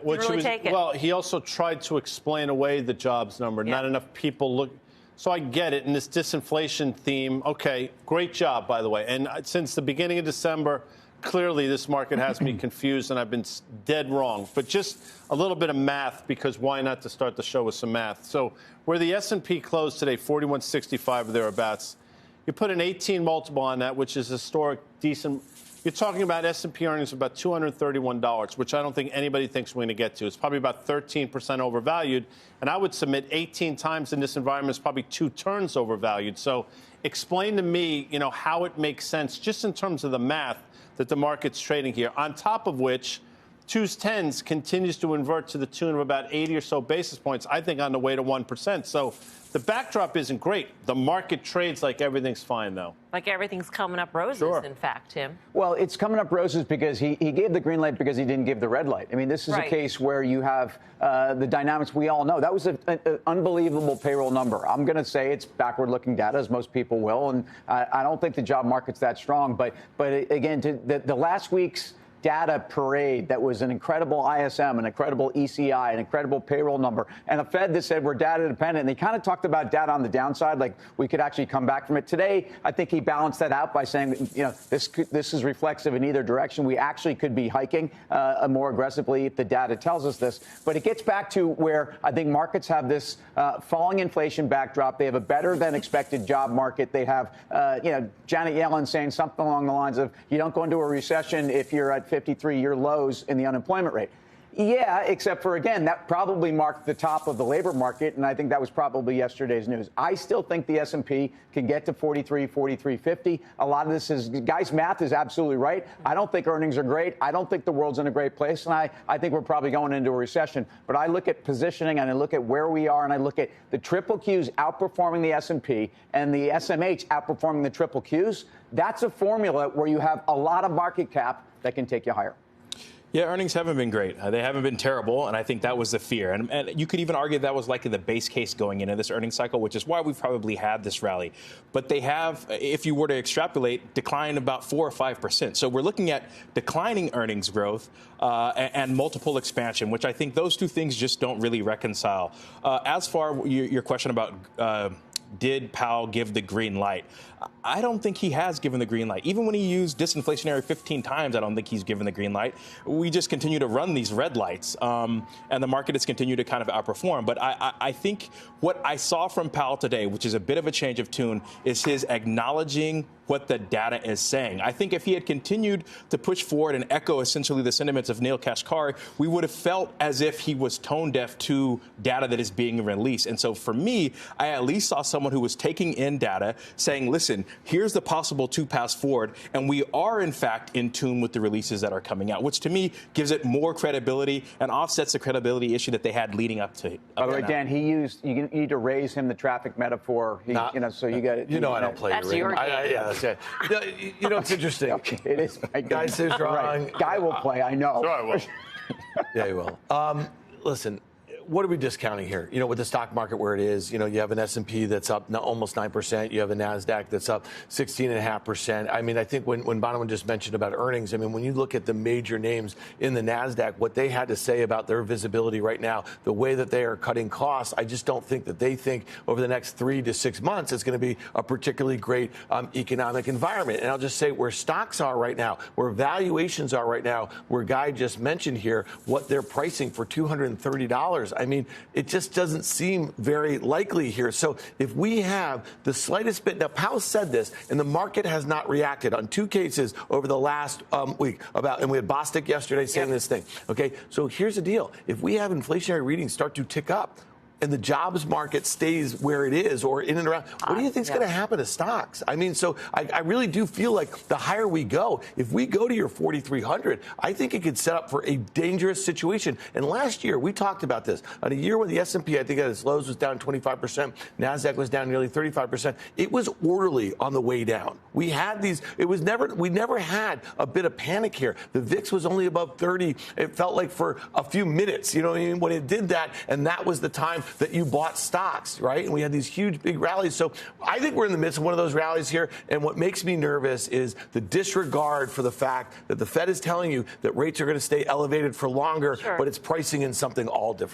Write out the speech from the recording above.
Which really was, take it. well, he also tried to explain away the jobs number. Yeah. Not enough people look. So I get it. And this disinflation theme, okay, great job, by the way. And since the beginning of December, clearly this market has me confused, and I've been dead wrong. But just a little bit of math, because why not to start the show with some math? So where the S&P closed today, 4165 or thereabouts, you put an 18 multiple on that, which is historic, decent. You're talking about S&P earnings of about $231, which I don't think anybody thinks we're going to get to. It's probably about 13% overvalued. And I would submit 18 times in this environment is probably 2 turns overvalued. So explain to me, how it makes sense just in terms of the math that the market's trading here. On top of which, 2's 10s continues to invert to the tune of about 80 or so basis points, I think on the way to 1%. So the backdrop isn't great. The market trades like everything's fine, though. Like everything's coming up roses, Sure. in fact, Tim. Well, it's coming up roses because he gave the green light because he didn't give the red light. I mean, this is Right. a case where you have the dynamics we all know. That was an unbelievable payroll number. I'm going to say it's backward-looking data, as most people will, and I don't think the job market's that strong. But again, the last week's data parade that was an incredible ISM, an incredible ECI, an incredible payroll number, and a Fed that said we're data dependent. And they kind of talked about data on the downside, like we could actually come back from it. Today, I think he balanced that out by saying, this is reflexive in either direction. We actually could be hiking more aggressively if the data tells us this. But it gets back to where I think markets have this falling inflation backdrop. They have a better than expected job market. They have, Janet Yellen saying something along the lines of, you don't go into a recession if you're at 53-year lows in the unemployment rate. Yeah, except for, again, that probably marked the top of the labor market, and I think that was probably yesterday's news. I still think the S&P can get to 43, 43.50. A lot of this is, guys' math is absolutely right. I don't think earnings are great. I don't think the world's in a great place, and I think we're probably going into a recession. But I look at positioning, and I look at where we are, and I look at the triple Qs outperforming the S&P and the SMH outperforming the triple Qs. That's a formula where you have a lot of market cap that can take you higher. Yeah, earnings haven't been great. They haven't been terrible, and I think that was the fear. And you could even argue that was likely the base case going into this earnings cycle, which is why we've probably had this rally. But they have, if you were to extrapolate, declined about 4 or 5%. So we're looking at declining earnings growth and multiple expansion, which I think those two things just don't really reconcile. As far your question about did Powell give the green light? I don't think he has given the green light. Even when he used disinflationary 15 times, I don't think he's given the green light. We just continue to run these red lights, and the market has continued to kind of outperform. But I think what I saw from Powell today, which is a bit of a change of tune, is his acknowledging what the data is saying. I think if he had continued to push forward and echo essentially the sentiments of Neel Kashkari, we would have felt as if he was tone deaf to data that is being released. And so for me, I at least saw someone who was taking in data, saying, listen, here's the possible 2 paths forward, and we are, in fact, in tune with the releases that are coming out, which to me gives it more credibility and offsets the credibility issue that they had leading up to. By the way, Dan, you need to raise him the traffic metaphor. So you got it. I don't play. That's your game. Okay. It's interesting. Okay, it is. Guy says wrong. Right. Guy will play. I know. Sure I will. Yeah, he will. Listen. What are we discounting here? With the stock market where it is, you have an S&P that's up almost 9%. You have a NASDAQ that's up 16.5%. I mean, I think when Bonawyn just mentioned about earnings, I mean, when you look at the major names in the NASDAQ, what they had to say about their visibility right now, the way that they are cutting costs, I just don't think that they think over the next 3 to 6 months it's going to be a particularly great economic environment. And I'll just say where stocks are right now, where valuations are right now, where Guy just mentioned here, what they're pricing for $230. I mean, it just doesn't seem very likely here. So if we have the slightest bit, now Powell said this, and the market has not reacted on 2 cases over the last week and we had Bostic yesterday saying this thing. Okay, so here's the deal. If we have inflationary readings start to tick up, and the jobs market stays where it is or in and around, what do you think is going to happen to stocks? I mean, so I really do feel like the higher we go, if we go to your 4,300, I think it could set up for a dangerous situation. And last year, we talked about this. On a year when the S&P, I think at its lows was down 25%, NASDAQ was down nearly 35%, it was orderly on the way down. We had these, we never had a bit of panic here. The VIX was only above 30. It felt like for a few minutes, when it did that, and that was the time that you bought stocks, right? And we had these huge, big rallies. So I think we're in the midst of one of those rallies here. And what makes me nervous is the disregard for the fact that the Fed is telling you that rates are going to stay elevated for longer, but it's pricing in something all different.